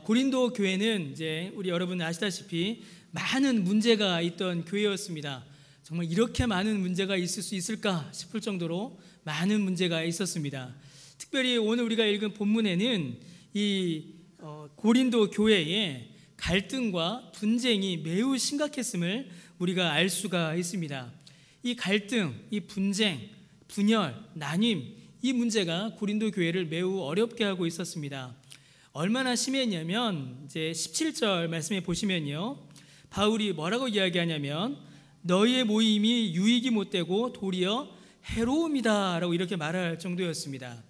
고린도 교회는 이제 우리 여러분 아시다시피 많은 문제가 있던 교회였습니다. 정말 이렇게 많은 문제가 있을 수 있을까 싶을 정도로 많은 문제가 있었습니다. 특별히 오늘 우리가 읽은 본문에는 이 고린도 교회의 갈등과 분쟁이 매우 심각했음을 우리가 알 수가 있습니다. 이 갈등, 이 분쟁, 분열, 나뉨, 이 문제가 고린도 교회를 매우 어렵게 하고 있었습니다. 얼마나 심했냐면 이제 17절 말씀에 보시면요, 바울이 뭐라고 이야기하냐면 너희의 모임이 유익이 못되고 도리어 해로움이다 라고 이렇게 말할 정도였습니다.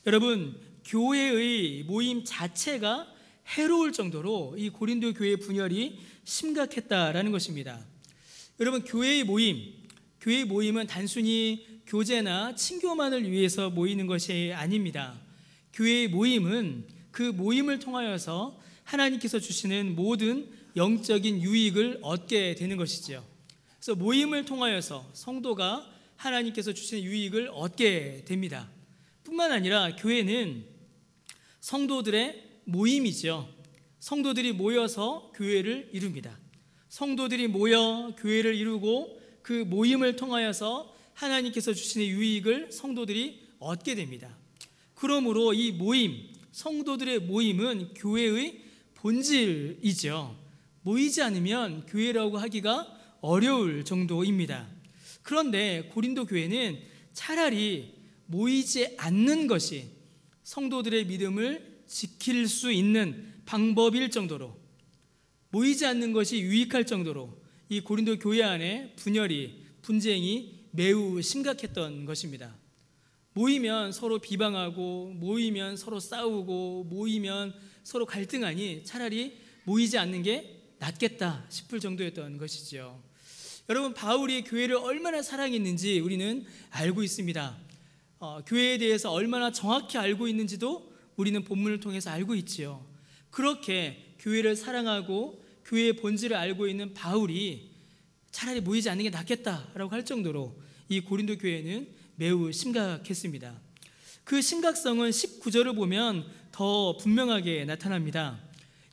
여러분, 교회의 모임 자체가 해로울 정도로 이 고린도 교회의 분열이 심각했다라는 것입니다. 여러분, 교회의 모임은 단순히 교제나 친교만을 위해서 모이는 것이 아닙니다. 교회의 모임은 그 모임을 통하여서 하나님께서 주시는 모든 영적인 유익을 얻게 되는 것이죠. 그래서 모임을 통하여서 성도가 하나님께서 주시는 유익을 얻게 됩니다. 뿐만 아니라 교회는 성도들의 모임이죠. 성도들이 모여서 교회를 이룹니다. 성도들이 모여 교회를 이루고 그 모임을 통하여서 하나님께서 주시는 유익을 성도들이 얻게 됩니다. 그러므로 이 모임, 성도들의 모임은 교회의 본질이죠. 모이지 않으면 교회라고 하기가 어려울 정도입니다. 그런데 고린도 교회는 차라리 모이지 않는 것이 성도들의 믿음을 지킬 수 있는 방법일 정도로, 모이지 않는 것이 유익할 정도로 이 고린도 교회 안에 분쟁이 매우 심각했던 것입니다. 모이면 서로 비방하고, 모이면 서로 싸우고, 모이면 서로 갈등하니 차라리 모이지 않는 게 낫겠다 싶을 정도였던 것이죠. 여러분, 바울이 교회를 얼마나 사랑했는지 우리는 알고 있습니다. 교회에 대해서 얼마나 정확히 알고 있는지도 우리는 본문을 통해서 알고 있지요. 그렇게 교회를 사랑하고 교회의 본질을 알고 있는 바울이 차라리 모이지 않는 게 낫겠다라고 할 정도로 이 고린도 교회는 매우 심각했습니다. 그 심각성은 19절을 보면 더 분명하게 나타납니다.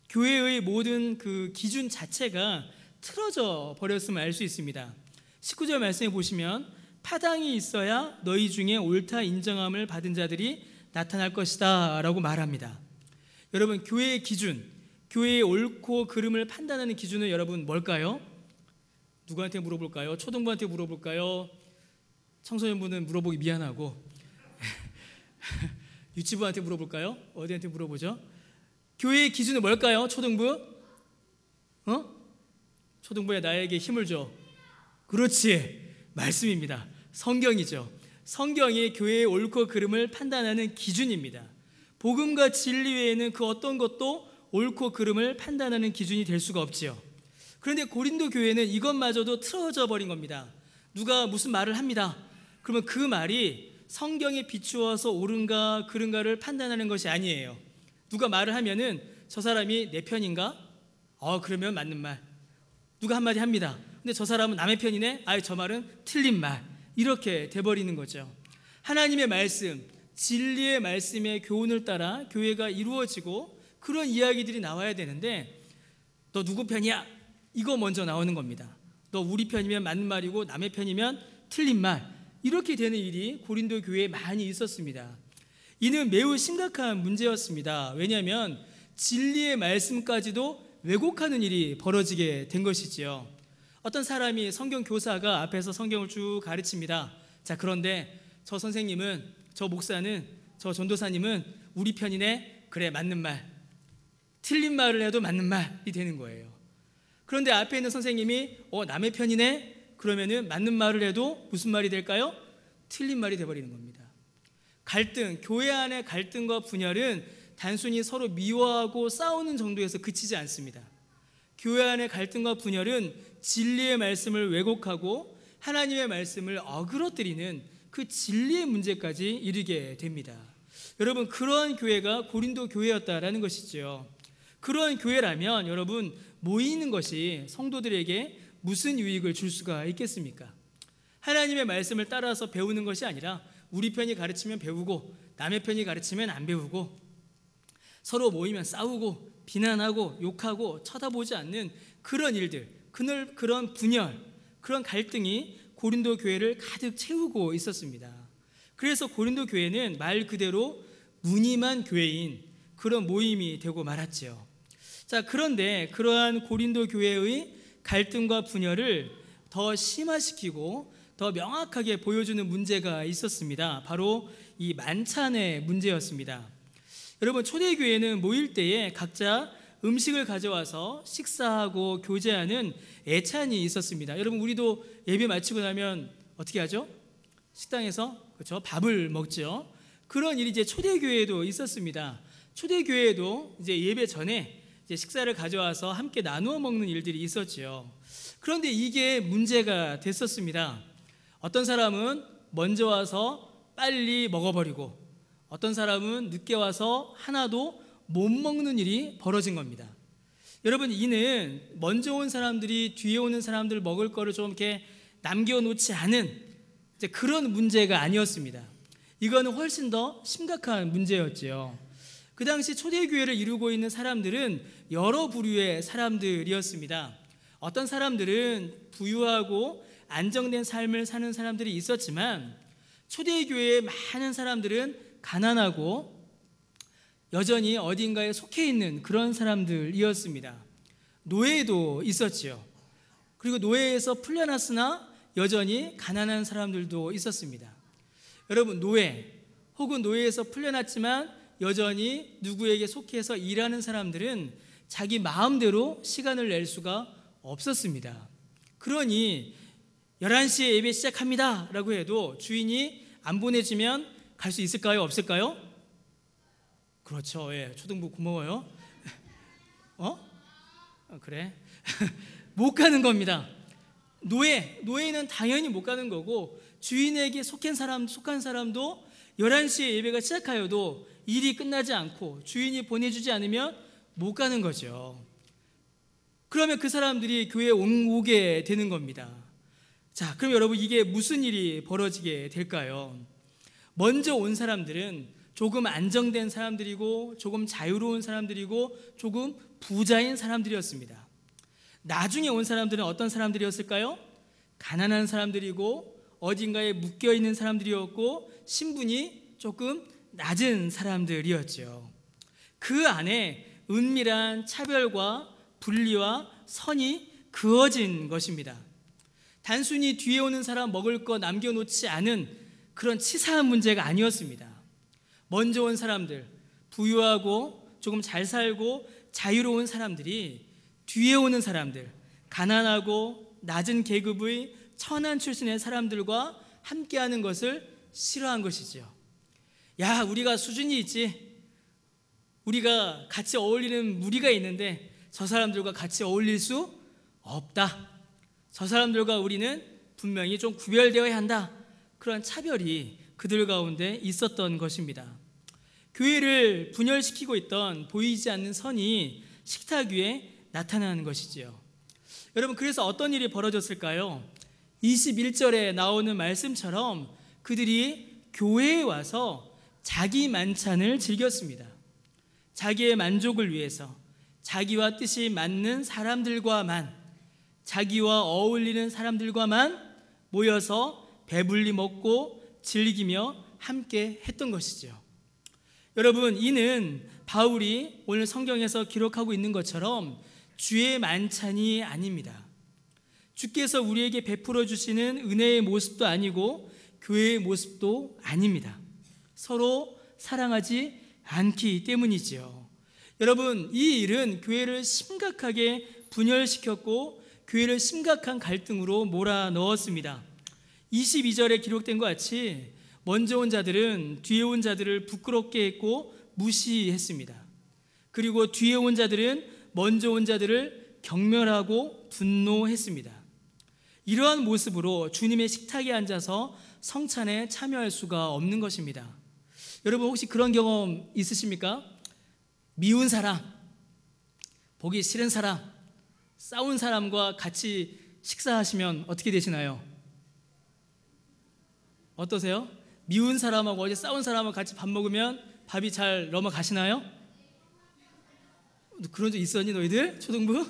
교회의 모든 그 기준 자체가 틀어져 버렸음을 알 수 있습니다. 19절 말씀에 보시면 파당이 있어야 너희 중에 옳다 인정함을 받은 자들이 나타날 것이다 라고 말합니다. 여러분, 교회의 기준, 교회의 옳고 그름을 판단하는 기준은 여러분 뭘까요? 누구한테 물어볼까요? 초등부한테 물어볼까요? 청소년부는 물어보기 미안하고 유치부한테 물어볼까요? 어디한테 물어보죠? 교회의 기준은 뭘까요? 초등부? 초등부에 나에게 힘을 줘. 그렇지, 말씀입니다. 성경이죠. 성경이 교회의 옳고 그름을 판단하는 기준입니다. 복음과 진리 외에는 그 어떤 것도 옳고 그름을 판단하는 기준이 될 수가 없지요. 그런데 고린도 교회는 이것마저도 틀어져 버린 겁니다. 누가 무슨 말을 합니다. 그러면 그 말이 성경에 비추어서 옳은가 그른가를 판단하는 것이 아니에요. 누가 말을 하면은 저 사람이 내 편인가? 그러면 맞는 말. 누가 한마디 합니다. 근데 저 사람은 남의 편이네? 저 말은 틀린 말. 이렇게 돼버리는 거죠. 하나님의 말씀, 진리의 말씀의 교훈을 따라 교회가 이루어지고 그런 이야기들이 나와야 되는데, 너 누구 편이야? 이거 먼저 나오는 겁니다. 너 우리 편이면 맞는 말이고 남의 편이면 틀린 말. 이렇게 되는 일이 고린도 교회에 많이 있었습니다. 이는 매우 심각한 문제였습니다. 왜냐하면 진리의 말씀까지도 왜곡하는 일이 벌어지게 된 것이지요. 어떤 사람이 성경 교사가 앞에서 성경을 쭉 가르칩니다. 자, 그런데 저 선생님은, 저 목사는, 저 전도사님은 우리 편이네? 그래, 맞는 말. 틀린 말을 해도 맞는 말이 되는 거예요. 그런데 앞에 있는 선생님이 남의 편이네? 그러면은 맞는 말을 해도 무슨 말이 될까요? 틀린 말이 돼버리는 겁니다. 갈등, 교회 안의 갈등과 분열은 단순히 서로 미워하고 싸우는 정도에서 그치지 않습니다. 교회 안의 갈등과 분열은 진리의 말씀을 왜곡하고 하나님의 말씀을 어그러뜨리는 그 진리의 문제까지 이르게 됩니다. 여러분, 그러한 교회가 고린도 교회였다라는 것이죠. 그러한 교회라면 여러분, 모이는 것이 성도들에게 무슨 유익을 줄 수가 있겠습니까? 하나님의 말씀을 따라서 배우는 것이 아니라 우리 편이 가르치면 배우고 남의 편이 가르치면 안 배우고, 서로 모이면 싸우고 비난하고 욕하고 쳐다보지 않는 그런 일들, 그런 분열, 그런 갈등이 고린도 교회를 가득 채우고 있었습니다. 그래서 고린도 교회는 말 그대로 무늬만 교회인 그런 모임이 되고 말았죠. 자, 그런데 그러한 고린도 교회의 갈등과 분열을 더 심화시키고 더 명확하게 보여주는 문제가 있었습니다. 바로 이 만찬의 문제였습니다. 여러분, 초대교회는 모일 때에 각자 음식을 가져와서 식사하고 교제하는 애찬이 있었습니다. 여러분, 우리도 예배 마치고 나면 어떻게 하죠? 식당에서 그렇죠? 밥을 먹죠. 그런 일이 이제 초대교회에도 있었습니다. 초대교회에도 이제 예배 전에 이제 식사를 가져와서 함께 나누어 먹는 일들이 있었죠. 그런데 이게 문제가 됐었습니다. 어떤 사람은 먼저 와서 빨리 먹어버리고 어떤 사람은 늦게 와서 하나도 못 먹는 일이 벌어진 겁니다. 여러분, 이는 먼저 온 사람들이 뒤에 오는 사람들 먹을 거를 좀 이렇게 남겨놓지 않은 이제 그런 문제가 아니었습니다. 이거는 훨씬 더 심각한 문제였죠. 그 당시 초대교회를 이루고 있는 사람들은 여러 부류의 사람들이었습니다. 어떤 사람들은 부유하고 안정된 삶을 사는 사람들이 있었지만 초대교회의 많은 사람들은 가난하고 여전히 어딘가에 속해 있는 그런 사람들이었습니다. 노예도 있었지요. 그리고 노예에서 풀려났으나 여전히 가난한 사람들도 있었습니다. 여러분, 노예 혹은 노예에서 풀려났지만 여전히 누구에게 속해서 일하는 사람들은 자기 마음대로 시간을 낼 수가 없었습니다. 그러니 11시에 예배 시작합니다 라고 해도 주인이 안 보내주면 갈 수 있을까요? 없을까요? 그렇죠. 예, 초등부 고마워요. 그래. 못 가는 겁니다. 노예는 당연히 못 가는 거고 주인에게 속한 사람도 11시에 예배가 시작하여도 일이 끝나지 않고 주인이 보내주지 않으면 못 가는 거죠. 그러면 그 사람들이 교회에 오게 되는 겁니다. 자, 그럼 여러분, 이게 무슨 일이 벌어지게 될까요? 먼저 온 사람들은 조금 안정된 사람들이고 조금 자유로운 사람들이고 조금 부자인 사람들이었습니다. 나중에 온 사람들은 어떤 사람들이었을까요? 가난한 사람들이고 어딘가에 묶여있는 사람들이었고 신분이 조금 낮은 사람들이었죠. 그 안에 은밀한 차별과 분리와 선이 그어진 것입니다. 단순히 뒤에 오는 사람 먹을 거 남겨놓지 않은 그런 치사한 문제가 아니었습니다. 먼저 온 사람들, 부유하고 조금 잘 살고 자유로운 사람들이 뒤에 오는 사람들, 가난하고 낮은 계급의 천한 출신의 사람들과 함께하는 것을 싫어한 것이죠. 야, 우리가 수준이 있지. 우리가 같이 어울리는 무리가 있는데 저 사람들과 같이 어울릴 수 없다. 저 사람들과 우리는 분명히 좀 구별되어야 한다. 그런 차별이 그들 가운데 있었던 것입니다. 교회를 분열시키고 있던 보이지 않는 선이 식탁 위에 나타나는 것이지요. 여러분, 그래서 어떤 일이 벌어졌을까요? 21절에 나오는 말씀처럼 그들이 교회에 와서 자기 만찬을 즐겼습니다. 자기의 만족을 위해서 자기와 뜻이 맞는 사람들과만, 자기와 어울리는 사람들과만 모여서 배불리 먹고 즐기며 함께 했던 것이죠. 여러분, 이는 바울이 오늘 성경에서 기록하고 있는 것처럼 주의 만찬이 아닙니다. 주께서 우리에게 베풀어 주시는 은혜의 모습도 아니고 교회의 모습도 아닙니다. 서로 사랑하지 않기 때문이지요. 여러분, 이 일은 교회를 심각하게 분열시켰고 교회를 심각한 갈등으로 몰아넣었습니다. 22절에 기록된 것 같이 먼저 온 자들은 뒤에 온 자들을 부끄럽게 했고 무시했습니다. 그리고 뒤에 온 자들은 먼저 온 자들을 경멸하고 분노했습니다. 이러한 모습으로 주님의 식탁에 앉아서 성찬에 참여할 수가 없는 것입니다. 여러분, 혹시 그런 경험 있으십니까? 미운 사람, 보기 싫은 사람, 싸운 사람과 같이 식사하시면 어떻게 되시나요? 어떠세요? 미운 사람하고 어제 싸운 사람하고 같이 밥 먹으면 밥이 잘 넘어가시나요? 그런 적 있었니 너희들? 초등부?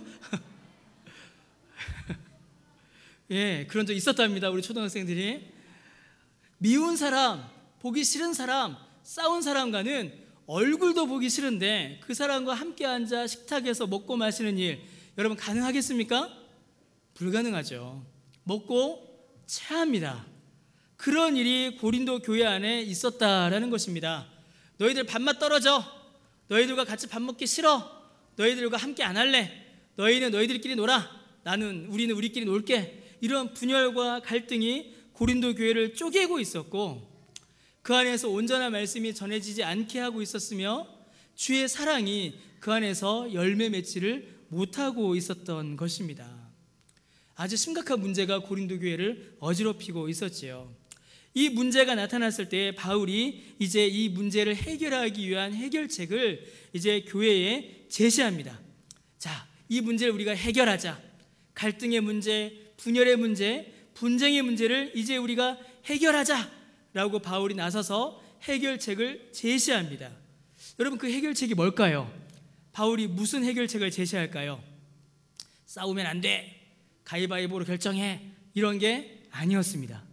예, 그런 적 있었답니다. 우리 초등학생들이. 미운 사람, 보기 싫은 사람, 싸운 사람과는 얼굴도 보기 싫은데 그 사람과 함께 앉아 식탁에서 먹고 마시는 일, 여러분 가능하겠습니까? 불가능하죠. 먹고 체합니다. 그런 일이 고린도 교회 안에 있었다라는 것입니다. 너희들 밥맛 떨어져. 너희들과 같이 밥 먹기 싫어. 너희들과 함께 안 할래. 너희는 너희들끼리 놀아. 우리는 우리끼리 놀게. 이런 분열과 갈등이 고린도 교회를 쪼개고 있었고, 그 안에서 온전한 말씀이 전해지지 않게 하고 있었으며 주의 사랑이 그 안에서 열매 맺지를 못하고 있었던 것입니다. 아주 심각한 문제가 고린도 교회를 어지럽히고 있었지요. 이 문제가 나타났을 때 바울이 이제 이 문제를 해결하기 위한 해결책을 이제 교회에 제시합니다. 자, 이 문제를 우리가 해결하자. 갈등의 문제, 분열의 문제, 분쟁의 문제를 이제 우리가 해결하자라고 바울이 나서서 해결책을 제시합니다. 여러분, 그 해결책이 뭘까요? 바울이 무슨 해결책을 제시할까요? 싸우면 안 돼, 가위바위보로 결정해, 이런 게 아니었습니다.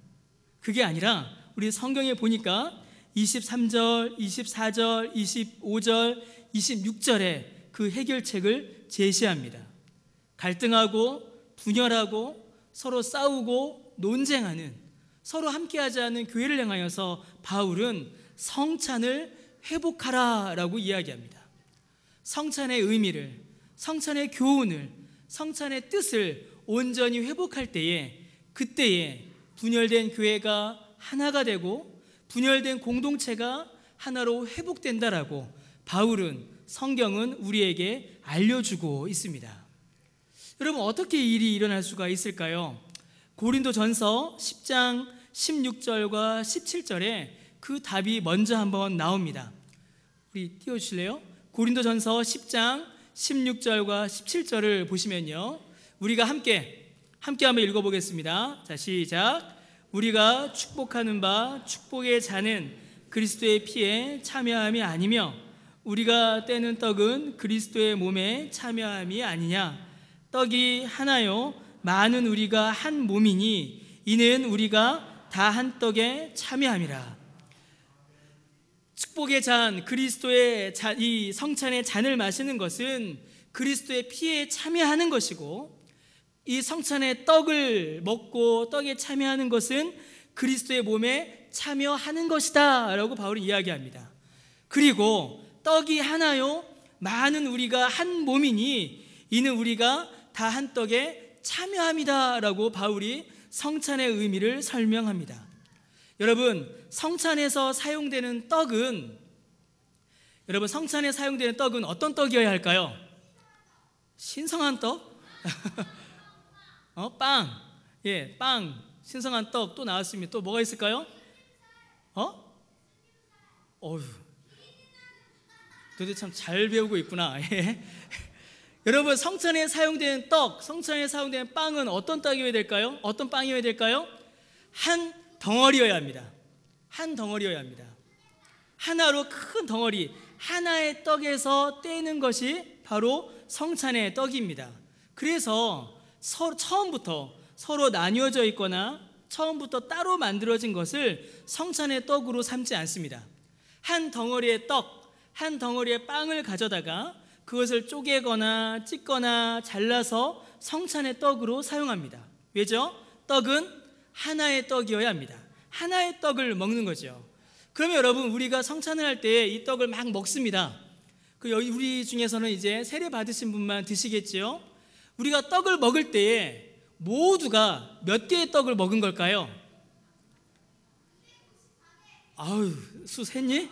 그게 아니라 우리 성경에 보니까 23절, 24절, 25절, 26절에 그 해결책을 제시합니다. 갈등하고 분열하고 서로 싸우고 논쟁하는, 서로 함께하지 않는 교회를 향하여서 바울은 성찬을 회복하라라고 이야기합니다. 성찬의 의미를, 성찬의 교훈을, 성찬의 뜻을 온전히 회복할 때에, 그때에 분열된 교회가 하나가 되고 분열된 공동체가 하나로 회복된다라고 바울은, 성경은 우리에게 알려주고 있습니다. 여러분, 어떻게 이 일이 일어날 수가 있을까요? 고린도전서 10장 16절과 17절에 그 답이 먼저 한번 나옵니다. 우리 띄워주실래요? 고린도전서 10장 16절과 17절을 보시면요, 우리가 함께 한번 읽어보겠습니다. 자, 시작. 우리가 축복하는 바 축복의 잔은 그리스도의 피에 참여함이 아니며 우리가 떼는 떡은 그리스도의 몸에 참여함이 아니냐. 떡이 하나요 많은 우리가 한 몸이니 이는 우리가 다 한 떡에 참여함이라. 축복의 잔, 그리스도의 잔, 이 성찬의 잔을 마시는 것은 그리스도의 피에 참여하는 것이고, 이 성찬의 떡을 먹고 떡에 참여하는 것은 그리스도의 몸에 참여하는 것이다 라고 바울이 이야기합니다. 그리고 떡이 하나요 많은 우리가 한 몸이니 이는 우리가 다 한 떡에 참여함이다 라고 바울이 성찬의 의미를 설명합니다. 여러분, 성찬에서 사용되는 떡은, 여러분, 성찬에 사용되는 떡은 어떤 떡이어야 할까요? 신성한 떡? 빵. 예, 빵. 신성한 떡 또 나왔습니다. 또 뭐가 있을까요? 어휴. 너희들 참 잘 배우고 있구나. 예. 여러분, 성찬에 사용되는 떡, 성찬에 사용되는 빵은 어떤 떡이어야 될까요? 어떤 빵이어야 될까요? 한 덩어리여야 합니다. 한 덩어리여야 합니다. 하나로 큰 덩어리, 하나의 떡에서 떼는 것이 바로 성찬의 떡입니다. 그래서 처음부터 서로 나뉘어져 있거나 처음부터 따로 만들어진 것을 성찬의 떡으로 삼지 않습니다. 한 덩어리의 떡, 한 덩어리의 빵을 가져다가 그것을 쪼개거나 찢거나 잘라서 성찬의 떡으로 사용합니다. 왜죠? 떡은 하나의 떡이어야 합니다. 하나의 떡을 먹는 거죠. 그러면 여러분, 우리가 성찬을 할 때 이 떡을 막 먹습니다. 우리 중에서는 이제 세례 받으신 분만 드시겠지요. 우리가 떡을 먹을 때에 모두가 몇 개의 떡을 먹은 걸까요? 아유, 수 셌니?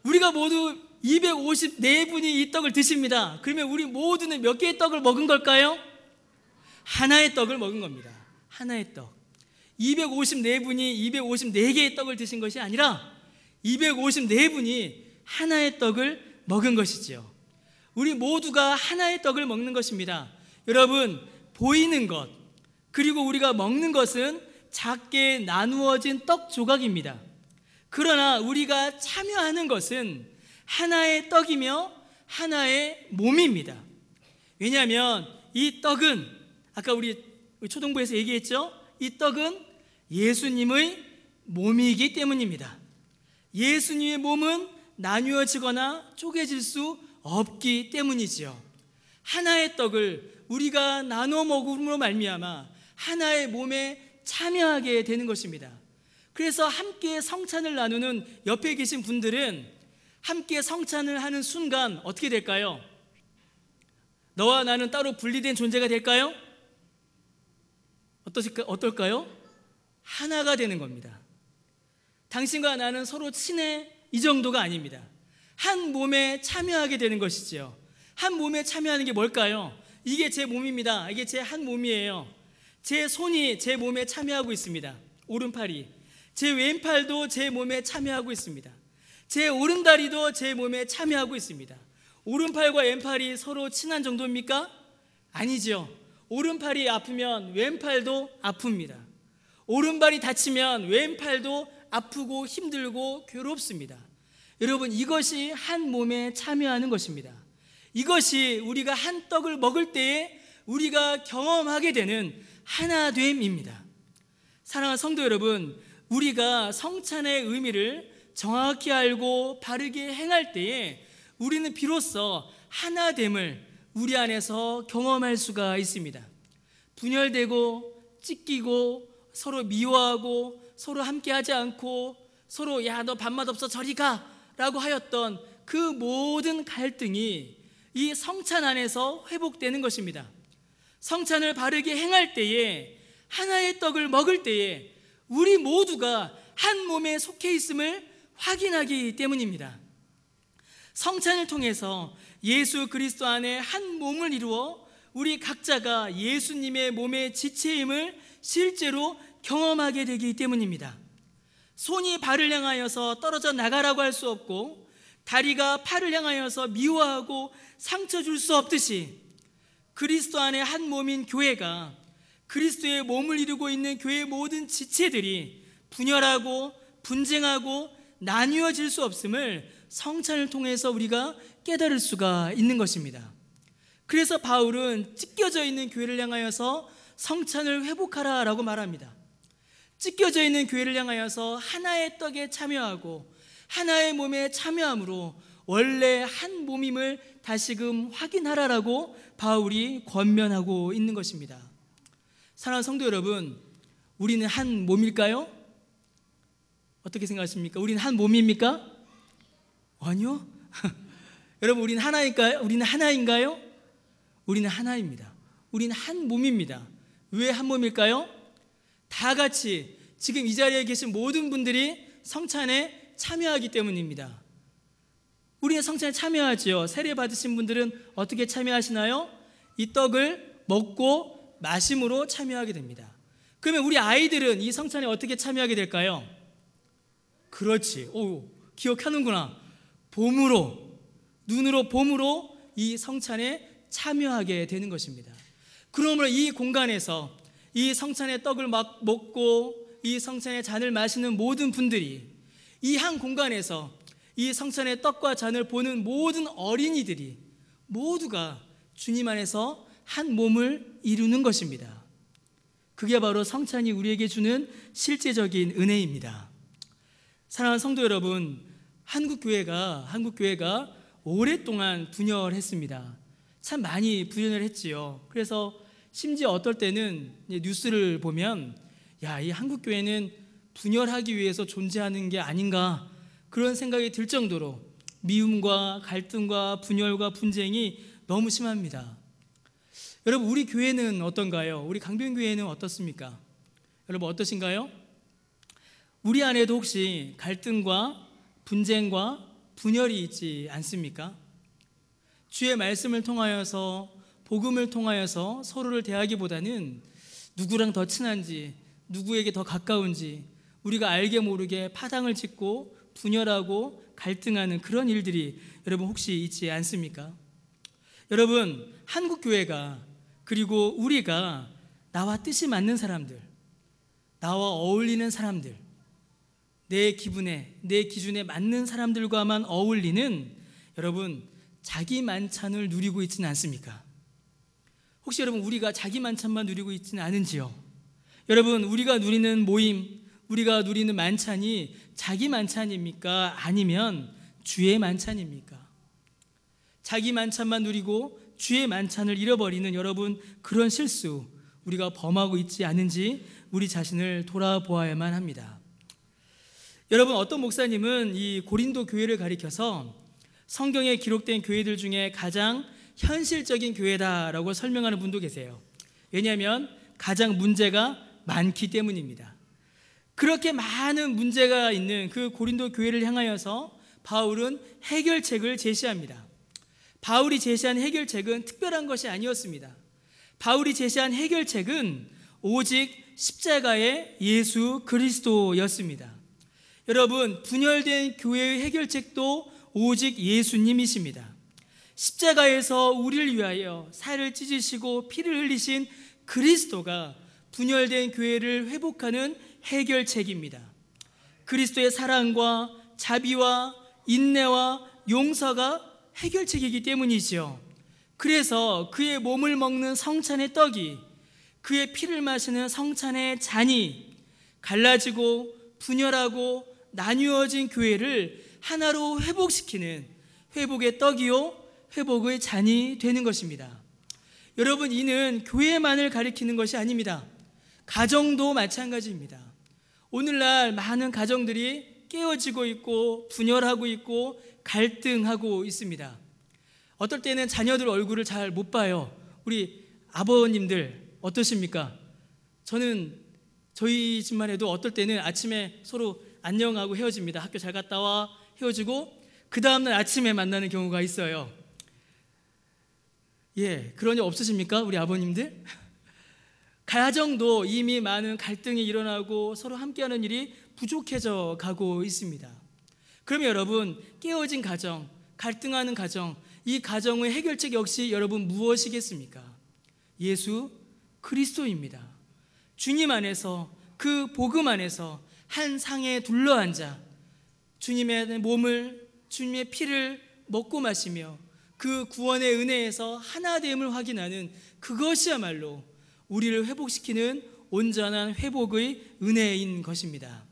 우리가 모두 254분이 이 떡을 드십니다. 그러면 우리 모두는 몇 개의 떡을 먹은 걸까요? 하나의 떡을 먹은 겁니다. 하나의 떡. 254분이 254개의 떡을 드신 것이 아니라 254분이 하나의 떡을 먹은 것이지요. 우리 모두가 하나의 떡을 먹는 것입니다. 여러분, 보이는 것, 그리고 우리가 먹는 것은 작게 나누어진 떡 조각입니다. 그러나 우리가 참여하는 것은 하나의 떡이며 하나의 몸입니다. 왜냐하면 이 떡은 아까 우리 초등부에서 얘기했죠? 이 떡은 예수님의 몸이기 때문입니다. 예수님의 몸은 나뉘어지거나 쪼개질 수 없기 때문이지요. 하나의 떡을 우리가 나눠 먹음으로 말미암아 하나의 몸에 참여하게 되는 것입니다. 그래서 함께 성찬을 나누는 옆에 계신 분들은 함께 성찬을 하는 순간 어떻게 될까요? 너와 나는 따로 분리된 존재가 될까요? 어떨까요? 하나가 되는 겁니다. 당신과 나는 서로 친해, 이 정도가 아닙니다. 한 몸에 참여하게 되는 것이지요. 한 몸에 참여하는 게 뭘까요? 이게 제 몸입니다. 이게 제 한 몸이에요. 제 손이 제 몸에 참여하고 있습니다. 오른팔이. 제 왼팔도 제 몸에 참여하고 있습니다. 제 오른다리도 제 몸에 참여하고 있습니다. 오른팔과 왼팔이 서로 친한 정도입니까? 아니죠. 오른팔이 아프면 왼팔도 아픕니다. 오른발이 다치면 왼팔도 아프고 힘들고 괴롭습니다. 여러분, 이것이 한 몸에 참여하는 것입니다. 이것이 우리가 한 떡을 먹을 때에 우리가 경험하게 되는 하나됨입니다. 사랑하는 성도 여러분, 우리가 성찬의 의미를 정확히 알고 바르게 행할 때에 우리는 비로소 하나됨을 우리 안에서 경험할 수가 있습니다. 분열되고 찢기고 서로 미워하고 서로 함께하지 않고 서로 야, 너 밥맛 없어 저리 가 라고 하였던 그 모든 갈등이 이 성찬 안에서 회복되는 것입니다. 성찬을 바르게 행할 때에, 하나의 떡을 먹을 때에 우리 모두가 한 몸에 속해 있음을 확인하기 때문입니다. 성찬을 통해서 예수 그리스도 안에 한 몸을 이루어 우리 각자가 예수님의 몸의 지체임을 실제로 경험하게 되기 때문입니다. 손이 발을 향하여서 떨어져 나가라고 할 수 없고, 다리가 팔을 향하여서 미워하고 상처 줄 수 없듯이, 그리스도 안에 한 몸인 교회가, 그리스도의 몸을 이루고 있는 교회의 모든 지체들이 분열하고 분쟁하고 나뉘어질 수 없음을 성찬을 통해서 우리가 깨달을 수가 있는 것입니다. 그래서 바울은 찢겨져 있는 교회를 향하여서 성찬을 회복하라 라고 말합니다. 찢겨져 있는 교회를 향하여서 하나의 떡에 참여하고 하나의 몸에 참여함으로 원래 한 몸임을 다시금 확인하라라고 바울이 권면하고 있는 것입니다. 사랑하는 성도 여러분, 우리는 한 몸일까요? 어떻게 생각하십니까? 우리는 한 몸입니까? 아니요. 여러분, 우리는 하나일까요? 우리는 하나인가요? 우리는 하나입니다. 우리는 한 몸입니다. 왜 한 몸일까요? 다 같이 지금 이 자리에 계신 모든 분들이 성찬에 참여하기 때문입니다. 우리는 성찬에 참여하지요. 세례 받으신 분들은 어떻게 참여하시나요? 이 떡을 먹고 마심으로 참여하게 됩니다. 그러면 우리 아이들은 이 성찬에 어떻게 참여하게 될까요? 그렇지. 오, 기억하는구나. 봄으로, 눈으로 봄으로 이 성찬에 참여하게 되는 것입니다. 그러므로 이 공간에서 이 성찬의 떡을 막 먹고 이 성찬의 잔을 마시는 모든 분들이, 이 한 공간에서 이 성찬의 떡과 잔을 보는 모든 어린이들이 모두가 주님 안에서 한 몸을 이루는 것입니다. 그게 바로 성찬이 우리에게 주는 실제적인 은혜입니다. 사랑하는 성도 여러분, 한국 교회가 오랫동안 분열했습니다. 참 많이 분열을 했지요. 그래서 심지어 어떨 때는 뉴스를 보면 이 한국 교회는 분열하기 위해서 존재하는 게 아닌가, 그런 생각이 들 정도로 미움과 갈등과 분열과 분쟁이 너무 심합니다. 여러분, 우리 교회는 어떤가요? 우리 강변교회는 어떻습니까? 여러분, 어떠신가요? 우리 안에도 혹시 갈등과 분쟁과 분열이 있지 않습니까? 주의 말씀을 통하여서, 복음을 통하여서 서로를 대하기보다는 누구랑 더 친한지, 누구에게 더 가까운지 우리가 알게 모르게 파당을 짓고 분열하고 갈등하는 그런 일들이 여러분 혹시 있지 않습니까? 여러분, 한국 교회가, 그리고 우리가 나와 뜻이 맞는 사람들, 나와 어울리는 사람들, 내 기분에, 내 기준에 맞는 사람들과만 어울리는, 여러분, 자기 만찬을 누리고 있지는 않습니까? 혹시 여러분 우리가 자기 만찬만 누리고 있지는 않은지요? 여러분 우리가 누리는 모임, 우리가 누리는 만찬이 자기 만찬입니까? 아니면 주의 만찬입니까? 자기 만찬만 누리고 주의 만찬을 잃어버리는 여러분 그런 실수 우리가 범하고 있지 않은지 우리 자신을 돌아보아야만 합니다. 여러분 어떤 목사님은 이 고린도 교회를 가리켜서 성경에 기록된 교회들 중에 가장 현실적인 교회다라고 설명하는 분도 계세요. 왜냐하면 가장 문제가 많기 때문입니다. 그렇게 많은 문제가 있는 그 고린도 교회를 향하여서 바울은 해결책을 제시합니다. 바울이 제시한 해결책은 특별한 것이 아니었습니다. 바울이 제시한 해결책은 오직 십자가의 예수 그리스도였습니다. 여러분 분열된 교회의 해결책도 오직 예수님이십니다. 십자가에서 우리를 위하여 살을 찢으시고 피를 흘리신 그리스도가 분열된 교회를 회복하는 해결책입니다. 그리스도의 사랑과 자비와 인내와 용서가 해결책이기 때문이지요. 그래서 그의 몸을 먹는 성찬의 떡이, 그의 피를 마시는 성찬의 잔이 갈라지고 분열하고 나뉘어진 교회를 하나로 회복시키는 회복의 떡이요 회복의 잔이 되는 것입니다. 여러분 이는 교회만을 가리키는 것이 아닙니다. 가정도 마찬가지입니다. 오늘날 많은 가정들이 깨어지고 있고 분열하고 있고 갈등하고 있습니다. 어떨 때는 자녀들 얼굴을 잘 못 봐요. 우리 아버님들 어떠십니까? 저희 집만 해도 어떨 때는 아침에 서로 안녕하고 헤어집니다. 학교 잘 갔다 와 헤어지고 그 다음날 아침에 만나는 경우가 있어요. 그런 일 없으십니까? 우리 아버님들? 가정도 이미 많은 갈등이 일어나고 서로 함께하는 일이 부족해져 가고 있습니다. 그러면 여러분 깨어진 가정, 갈등하는 가정, 이 가정의 해결책 역시 여러분 무엇이겠습니까? 예수 그리스도입니다. 주님 안에서 그 복음 안에서 한 상에 둘러앉아 주님의 몸을 주님의 피를 먹고 마시며 그 구원의 은혜에서 하나됨을 확인하는 그것이야말로 우리를 회복시키는 온전한 회복의 은혜인 것입니다.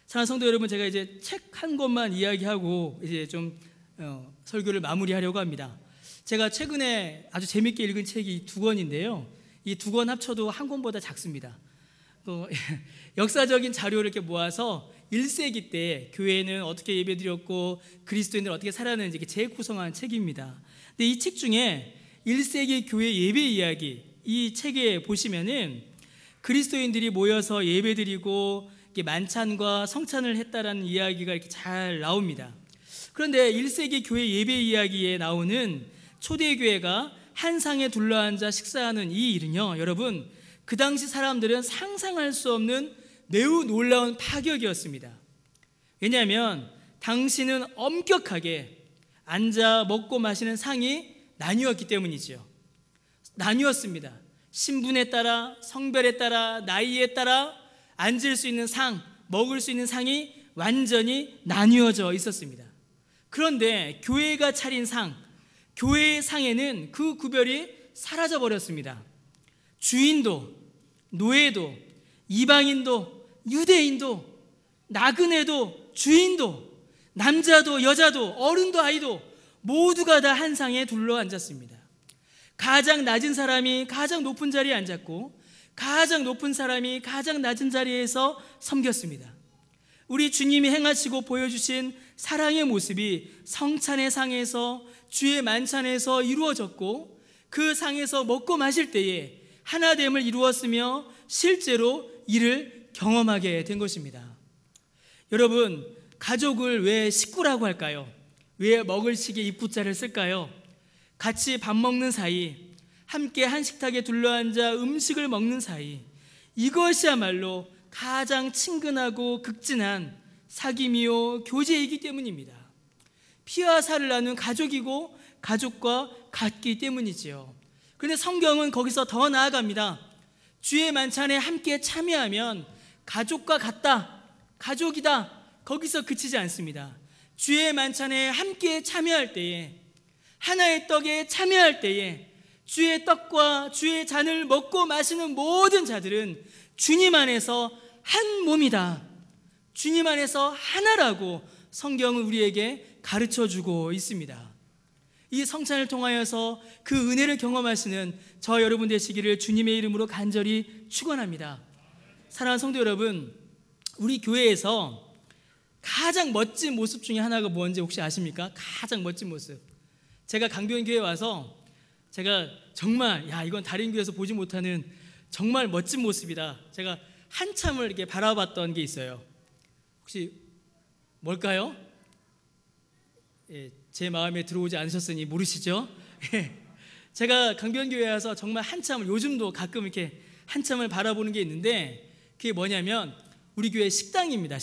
사랑하는 성도 여러분, 제가 이제 책 한 권만 이야기하고 이제 좀 설교를 마무리하려고 합니다. 제가 최근에 아주 재밌게 읽은 책이 2권인데요. 이 2권 합쳐도 한 권보다 작습니다. 역사적인 자료를 이렇게 모아서 1세기 때 교회는 어떻게 예배드렸고 그리스도인들 어떻게 살았는지 재구성한 책입니다. 근데 이 책 중에 1세기 교회 예배 이야기, 이 책에 보시면은 그리스도인들이 모여서 예배드리고 만찬과 성찬을 했다라는 이야기가 이렇게 잘 나옵니다. 그런데 1세기 교회 예배 이야기에 나오는 초대교회가 한 상에 둘러앉아 식사하는 이 일은요, 여러분 그 당시 사람들은 상상할 수 없는 매우 놀라운 파격이었습니다. 왜냐하면 당시는 엄격하게 앉아 먹고 마시는 상이 나뉘었기 때문이지요. 나뉘었습니다. 신분에 따라, 성별에 따라, 나이에 따라 앉을 수 있는 상, 먹을 수 있는 상이 완전히 나뉘어져 있었습니다. 그런데 교회가 차린 상, 교회의 상에는 그 구별이 사라져 버렸습니다. 주인도, 노예도, 이방인도, 유대인도, 나그네도, 주인도, 남자도 여자도 어른도 아이도 모두가 다 한 상에 둘러앉았습니다. 가장 낮은 사람이 가장 높은 자리에 앉았고 가장 높은 사람이 가장 낮은 자리에서 섬겼습니다. 우리 주님이 행하시고 보여주신 사랑의 모습이 성찬의 상에서 주의 만찬에서 이루어졌고 그 상에서 먹고 마실 때에 하나됨을 이루었으며 실제로 이를 경험하게 된 것입니다. 여러분, 가족을 왜 식구라고 할까요? 왜 먹을 시기에 입구자를 쓸까요? 같이 밥 먹는 사이, 함께 한 식탁에 둘러앉아 음식을 먹는 사이, 이것이야말로 가장 친근하고 극진한 사귐이요 교제이기 때문입니다. 피와 살을 나눈 가족이고 가족과 같기 때문이지요. 그런데 성경은 거기서 더 나아갑니다. 주의 만찬에 함께 참여하면 가족과 같다, 가족이다, 거기서 그치지 않습니다. 주의 만찬에 함께 참여할 때에, 하나의 떡에 참여할 때에 주의 떡과 주의 잔을 먹고 마시는 모든 자들은 주님 안에서 한 몸이다, 주님 안에서 하나라고 성경은 우리에게 가르쳐주고 있습니다. 이 성찬을 통하여서 그 은혜를 경험하시는 저 여러분 되시기를 주님의 이름으로 간절히 축원합니다. 사랑하는 성도 여러분, 우리 교회에서 가장 멋진 모습 중에 하나가 뭔지 혹시 아십니까? 가장 멋진 모습. 제가 강변교회에 와서 제가 정말 이건 다른 교회에서 보지 못하는 정말 멋진 모습이다, 제가 한참을 이렇게 바라봤던 게 있어요. 혹시 뭘까요? 제 마음에 들어오지 않으셨으니 모르시죠? 제가 강변교회에 와서 정말 한참을, 요즘도 가끔 이렇게 한참을 바라보는 게 있는데, 그게 뭐냐면 우리 교회 식당입니다.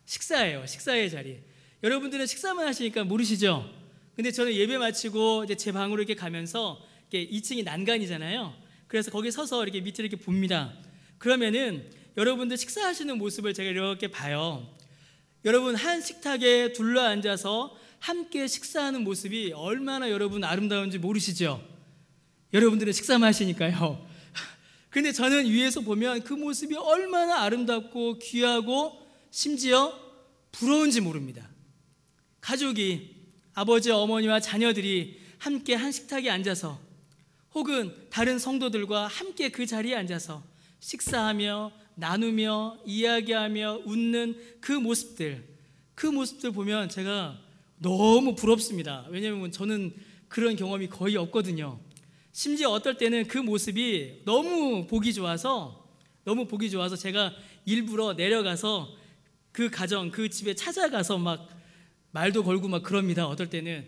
식사예요. 식사의 자리. 여러분들은 식사만 하시니까 모르시죠? 근데 저는 예배 마치고 이제 제 방으로 이렇게 가면서, 이렇게 2층이 난간이잖아요. 그래서 거기 서서 이렇게 밑을 이렇게 봅니다. 그러면은 여러분들 식사하시는 모습을 제가 이렇게 봐요. 여러분 한 식탁에 둘러앉아서 함께 식사하는 모습이 얼마나 여러분 아름다운지 모르시죠? 여러분들은 식사만 하시니까요. 근데 저는 위에서 보면 그 모습이 얼마나 아름답고 귀하고 심지어 부러운지 모릅니다. 가족이, 아버지, 어머니와 자녀들이 함께 한 식탁에 앉아서, 혹은 다른 성도들과 함께 그 자리에 앉아서 식사하며 나누며 이야기하며 웃는 그 모습들 보면 제가 너무 부럽습니다. 왜냐하면 저는 그런 경험이 거의 없거든요. 심지어 어떨 때는 그 모습이 너무 보기 좋아서 제가 일부러 내려가서 그 가정, 그 집에 찾아가서 막 말도 걸고 막 그럽니다. 어떨 때는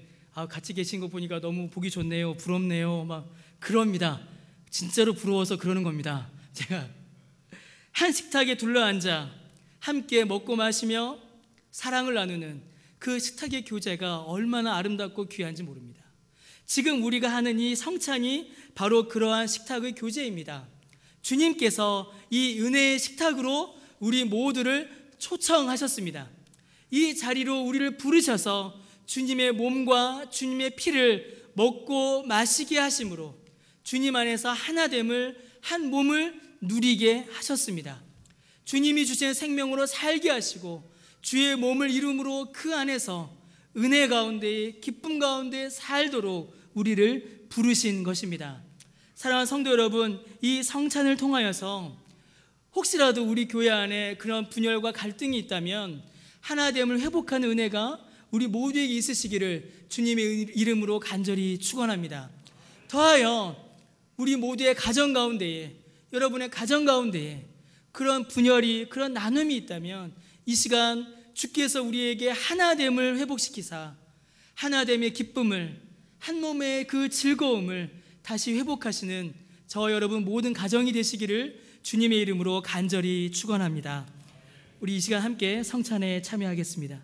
같이 계신 거 보니까 너무 보기 좋네요, 부럽네요, 막 그럽니다. 진짜로 부러워서 그러는 겁니다. 제가 한 식탁에 둘러앉아 함께 먹고 마시며 사랑을 나누는 그 식탁의 교제가 얼마나 아름답고 귀한지 모릅니다. 지금 우리가 하는 이 성찬이 바로 그러한 식탁의 교제입니다. 주님께서 이 은혜의 식탁으로 우리 모두를 초청하셨습니다. 이 자리로 우리를 부르셔서 주님의 몸과 주님의 피를 먹고 마시게 하심으로 주님 안에서 하나됨을, 한 몸을 누리게 하셨습니다. 주님이 주신 생명으로 살게 하시고 주의 몸을 이름으로 그 안에서 은혜 가운데, 기쁨 가운데 살도록 우리를 부르신 것입니다. 사랑하는 성도 여러분, 이 성찬을 통하여서 혹시라도 우리 교회 안에 그런 분열과 갈등이 있다면 하나됨을 회복하는 은혜가 우리 모두에게 있으시기를 주님의 이름으로 간절히 축원합니다. 더하여 우리 모두의 가정 가운데에, 여러분의 가정 가운데에 그런 분열이, 그런 나눔이 있다면 이 시간 주께서 우리에게 하나됨을 회복시키사 하나됨의 기쁨을, 한 몸의 그 즐거움을 다시 회복하시는 저 여러분 모든 가정이 되시기를 주님의 이름으로 간절히 축원합니다. 우리 이 시간 함께 성찬에 참여하겠습니다.